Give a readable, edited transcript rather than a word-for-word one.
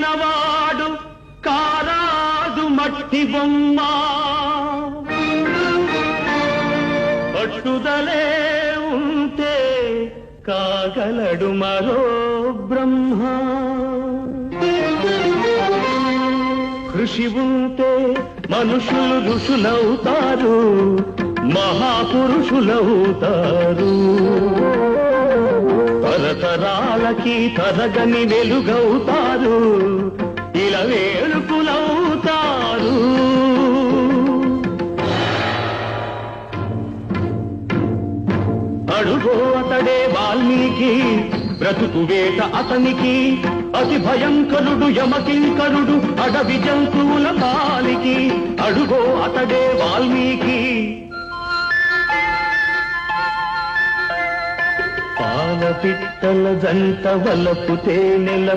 పుట్టినవాడు కారాదు మట్టి బొమ్మ పట్టుదలే ఉంటే కాగలడు మరో బ్రహ్మ కృషి ఉంటే మనుషులు ఋషులవుతారు మహాపురుషులవుతారు తరతరాలకి తరగని వెలుగవుతారు ఇలా వేడుకులవుతారు అడుగో అతడే వాల్మీకి బ్రతుకు వేట అతనికి అతి భయంకరుడు యమకింకరుడు అడవి జంతువుల పాలికి అడుగో అతడే వాల్మీకి పాల పిట్టల జంట వలపు తేనెల